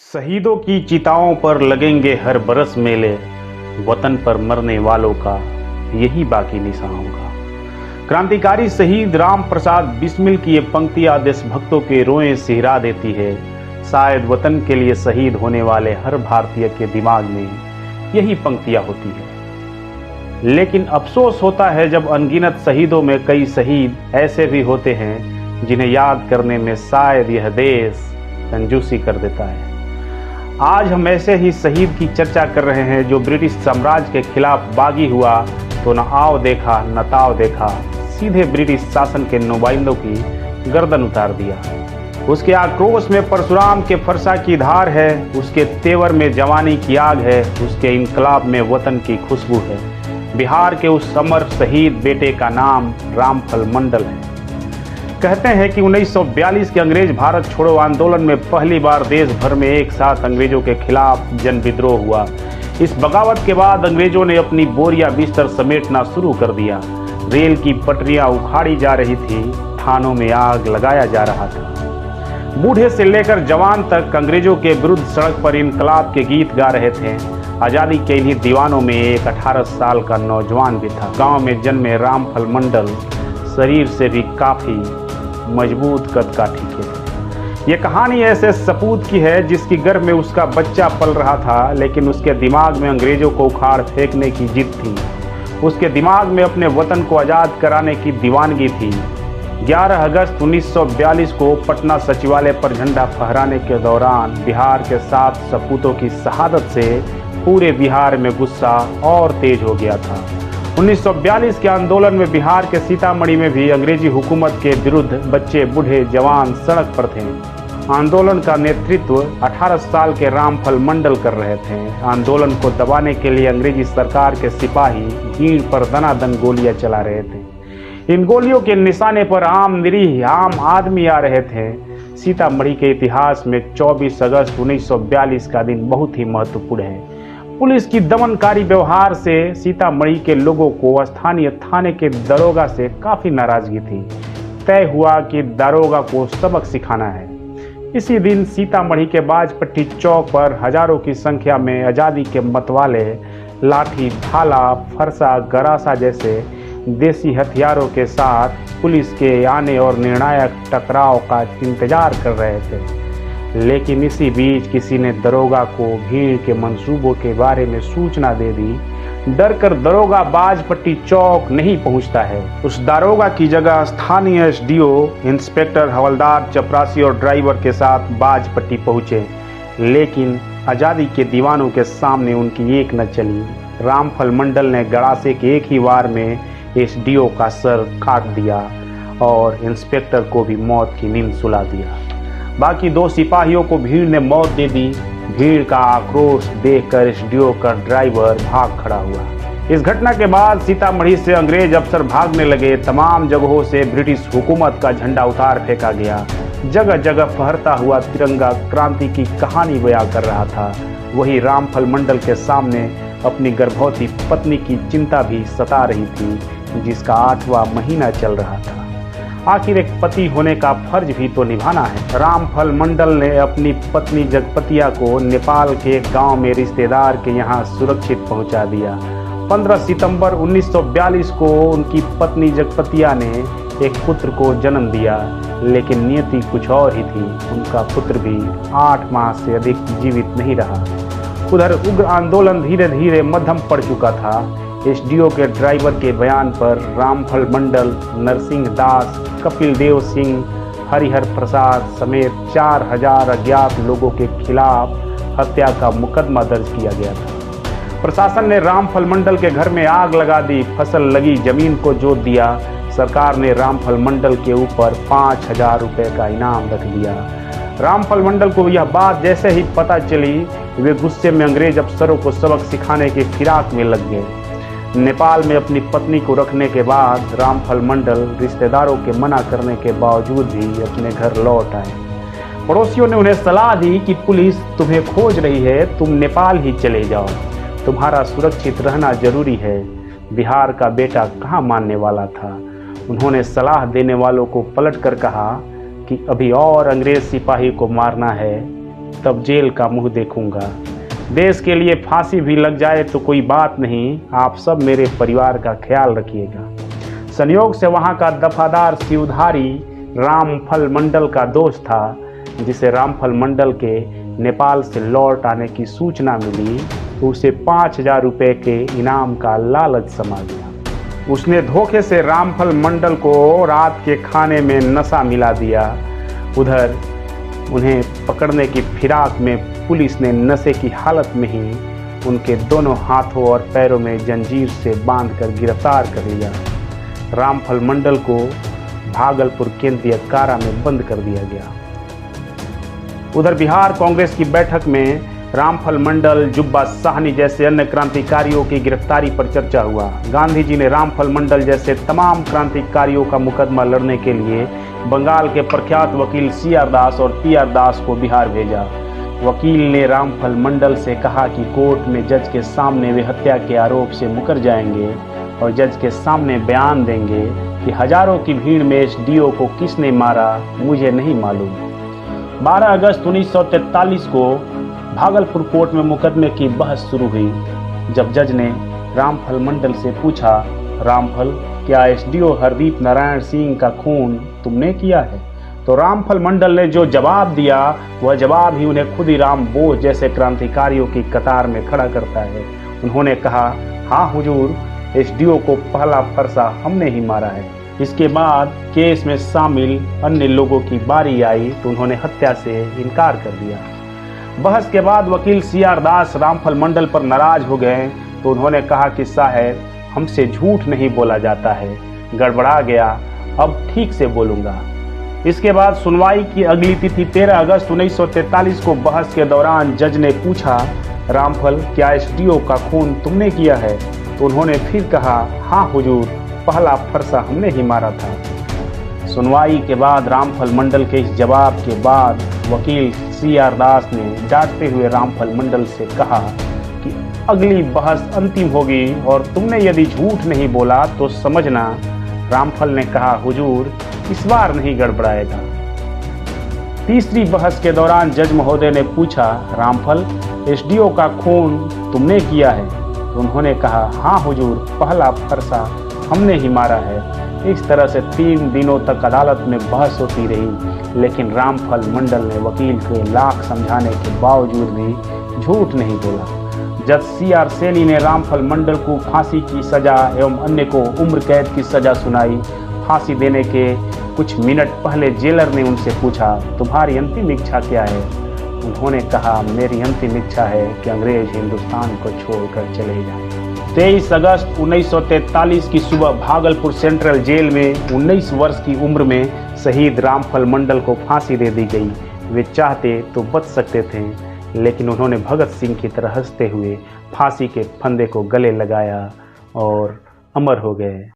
शहीदों की चिताओं पर लगेंगे हर बरस मेले, वतन पर मरने वालों का यही बाकी निशान होगा। क्रांतिकारी शहीद राम प्रसाद बिस्मिल की ये पंक्तियां देशभक्तों के रोएं सिहरा देती है। शायद वतन के लिए शहीद होने वाले हर भारतीय के दिमाग में यही पंक्तियां होती है। लेकिन अफसोस होता है जब अनगिनत शहीदों में कई शहीद ऐसे भी होते हैं जिन्हें याद करने में शायद यह देश कंजूसी कर देता है। आज हम ऐसे ही शहीद की चर्चा कर रहे हैं जो ब्रिटिश साम्राज्य के खिलाफ बागी हुआ तो न आव देखा न ताव देखा, सीधे ब्रिटिश शासन के नुमाइंदों की गर्दन उतार दिया। उसके आक्रोश में परशुराम के फरसा की धार है, उसके तेवर में जवानी की आग है, उसके इनकलाब में वतन की खुशबू है। बिहार के उस अमर शहीद बेटे का नाम रामफल मंडल है। कहते हैं कि 1942 के अंग्रेज भारत छोड़ो आंदोलन में पहली बार देश भर में एक साथ अंग्रेजों के खिलाफ जन विद्रोह हुआ। इस बगावत के बाद अंग्रेजों ने अपनी बोरिया बिस्तर समेटना शुरू कर दिया। रेल की पटरियां उखाड़ी जा रही थी, थानों में आग लगाया जा रहा था। बूढ़े से लेकर जवान तक अंग्रेजों के विरुद्ध सड़क पर इनकलाब के गीत गा रहे थे। आज़ादी के इन्हीं दीवानों में एक 18 साल का नौजवान भी था। गांव में जन्मे रामफल मंडल शरीर से भी काफ़ी मजबूत कद काठी के थे। ये कहानी ऐसे सपूत की है जिसकी गर्भ में उसका बच्चा पल रहा था, लेकिन उसके दिमाग में अंग्रेजों को उखाड़ फेंकने की जिद थी। उसके दिमाग में अपने वतन को आज़ाद कराने की दीवानगी थी। 11 अगस्त 1942 को पटना सचिवालय पर झंडा फहराने के दौरान बिहार के 7 सपूतों की शहादत से पूरे बिहार में गुस्सा और तेज हो गया था। 1942 के आंदोलन में बिहार के सीतामढ़ी में भी अंग्रेजी हुकूमत के विरुद्ध बच्चे बूढ़े जवान सड़क पर थे। आंदोलन का नेतृत्व 18 साल के रामफल मंडल कर रहे थे। आंदोलन को दबाने के लिए अंग्रेजी सरकार के सिपाही भीड़ पर दनादन गोलियां चला रहे थे। इन गोलियों के निशाने पर आम निरीह आम आदमी आ रहे थे। सीतामढ़ी के इतिहास में 24 अगस्त 1942 का दिन बहुत ही महत्वपूर्ण है। पुलिस की दमनकारी व्यवहार से सीतामढ़ी के लोगों को स्थानीय थाने के दरोगा से काफ़ी नाराजगी थी। तय हुआ कि दरोगा को सबक सिखाना है। इसी दिन सीतामढ़ी के बाजपट्टी चौक पर हजारों की संख्या में आज़ादी के मतवाले लाठी, भाला, फरसा, गरासा जैसे देसी हथियारों के साथ पुलिस के आने और निर्णायक टकराव का इंतजार कर रहे थे। लेकिन इसी बीच किसी ने दरोगा को भीड़ के मंसूबों के बारे में सूचना दे दी। डर कर दरोगा बाजपट्टी चौक नहीं पहुंचता है। उस दरोगा की जगह स्थानीय एसडीओ, इंस्पेक्टर, हवलदार, चपरासी और ड्राइवर के साथ बाजपट्टी पहुंचे। लेकिन आज़ादी के दीवानों के सामने उनकी एक न चली। रामफल मंडल ने गड़ासे के एक ही वार में एसडीओ का सर काट दिया और इंस्पेक्टर को भी मौत की नींद सुला दिया। बाकी 2 सिपाहियों को भीड़ ने मौत दे दी। भीड़ का आक्रोश देखकर एसडीओ का ड्राइवर भाग खड़ा हुआ। इस घटना के बाद सीतामढ़ी से अंग्रेज अफसर भागने लगे। तमाम जगहों से ब्रिटिश हुकूमत का झंडा उतार फेंका गया। जगह जगह फहरता हुआ तिरंगा क्रांति की कहानी बयां कर रहा था। वही रामफल मंडल के सामने अपनी गर्भवती पत्नी की चिंता भी सता रही थी, जिसका 8वां महीना चल रहा था। आखिर एक पति होने का फर्ज भी तो निभाना है। रामफल मंडल ने अपनी पत्नी जगपतिया को नेपाल के एक गांव में रिश्तेदार के यहां सुरक्षित पहुंचा दिया। 15 सितंबर 1942 को उनकी पत्नी जगपतिया ने एक पुत्र को जन्म दिया, लेकिन नियति कुछ और ही थी। उनका पुत्र भी 8 माह से अधिक जीवित नहीं रहा। उधर उग्र आंदोलन धीरे धीरे मध्यम पड़ चुका था। एसडीओ के ड्राइवर के बयान पर रामफल मंडल, नरसिंह दास, कपिल देव सिंह, हरिहर प्रसाद समेत 4000 अज्ञात लोगों के खिलाफ हत्या का मुकदमा दर्ज किया गया था। प्रशासन ने रामफल मंडल के घर में आग लगा दी। फसल लगी जमीन को जोत दिया। सरकार ने रामफल मंडल के ऊपर 5000 रुपये का इनाम रख दिया। रामफल मंडल को यह बात जैसे ही पता चली, वे गुस्से में अंग्रेज अफसरों को सबक सिखाने की फिराक में लग गए। नेपाल में अपनी पत्नी को रखने के बाद रामफल मंडल रिश्तेदारों के मना करने के बावजूद भी अपने घर लौट आए। पड़ोसियों ने उन्हें सलाह दी कि पुलिस तुम्हें खोज रही है, तुम नेपाल ही चले जाओ, तुम्हारा सुरक्षित रहना जरूरी है। बिहार का बेटा कहाँ मानने वाला था। उन्होंने सलाह देने वालों को पलट कर कहा कि अभी और अंग्रेज सिपाही को मारना है तब जेल का मुंह देखूंगा। देश के लिए फांसी भी लग जाए तो कोई बात नहीं, आप सब मेरे परिवार का ख्याल रखिएगा। संयोग से वहाँ का दफादार शिवधारी रामफल मंडल का दोस्त था, जिसे रामफल मंडल के नेपाल से लौट आने की सूचना मिली तो उसे 5,000 रुपये के इनाम का लालच समा गया। उसने धोखे से रामफल मंडल को रात के खाने में नशा मिला दिया। उधर उन्हें पकड़ने की फिराक में पुलिस ने नशे की हालत में ही उनके दोनों हाथों और पैरों में जंजीर से बांधकर गिरफ्तार कर लिया। रामफल मंडल को भागलपुर केंद्रीय कारा में बंद कर दिया गया। उधर बिहार कांग्रेस की बैठक में रामफल मंडल, जुब्बा साहनी जैसे अन्य क्रांतिकारियों की गिरफ्तारी पर चर्चा हुआ। गांधी जी ने रामफल मंडल जैसे तमाम क्रांतिकारियों का मुकदमा लड़ने के लिए बंगाल के प्रख्यात वकील CR दास और PR दास को बिहार भेजा। वकील ने रामफल मंडल से कहा कि कोर्ट में जज के सामने वे हत्या के आरोप से मुकर जाएंगे और जज के सामने बयान देंगे कि हजारों की भीड़ में SDO को किसने मारा मुझे नहीं मालूम। 12 अगस्त 1943 को भागलपुर कोर्ट में मुकदमे की बहस शुरू हुई। जब जज ने रामफल मंडल से पूछा, रामफल, क्या SDO हरदीप नारायण सिंह का खून तुमने किया है? तो रामफल मंडल ने जो जवाब दिया वह जवाब ही उन्हें खुदीराम बोस जैसे क्रांतिकारियों की कतार में खड़ा करता है। उन्होंने कहा, हाँ हुजूर, SDO को पहला फरसा हमने ही मारा है। इसके बाद केस में शामिल अन्य लोगों की बारी आई तो उन्होंने हत्या से इनकार कर दिया। बहस के बाद वकील CR दास रामफल मंडल पर नाराज हो गए तो उन्होंने कहा कि साहब, हमसे झूठ नहीं बोला जाता है, गड़बड़ा गया, अब ठीक से बोलूंगा। इसके बाद सुनवाई की अगली तिथि 13 अगस्त 1943 को बहस के दौरान जज ने पूछा, रामफल, क्या SDO का खून तुमने किया है? तो उन्होंने फिर कहा, हाँ हुजूर, पहला फरसा हमने ही मारा था। सुनवाई के बाद रामफल मंडल के इस जवाब के बाद वकील CR दास ने डांटते हुए रामफल मंडल से कहा कि अगली बहस अंतिम होगी और तुमने यदि झूठ नहीं बोला तो समझना। रामफल ने कहा, हुजूर, इस बार नहीं गड़बड़ाएगा। तीसरी बहस के दौरान जज महोदय ने पूछा, रामफल, SDO का खून तुमने किया है? तो उन्होंने कहा, हाँ हुजूर, पहला फरसा हमने ही मारा है। इस तरह से 3 दिनों तक अदालत में बहस होती रही, लेकिन रामफल मंडल ने वकील को लाख समझाने के बावजूद भी झूठ नहीं बोला। जज CR सैनी ने रामफल मंडल को फांसी की सजा एवं अन्य को उम्र कैद की सजा सुनाई। फांसी देने के कुछ मिनट पहले जेलर ने उनसे पूछा, तुम्हारी अंतिम इच्छा क्या है? उन्होंने कहा, मेरी अंतिम इच्छा है कि अंग्रेज हिंदुस्तान को छोड़कर चले जाएं। 23 अगस्त 1943 की सुबह भागलपुर सेंट्रल जेल में 19 वर्ष की उम्र में शहीद रामफल मंडल को फांसी दे दी गई। वे चाहते तो बच सकते थे, लेकिन उन्होंने भगत सिंह की तरह हंसते हुए फांसी के फंदे को गले लगाया और अमर हो गए।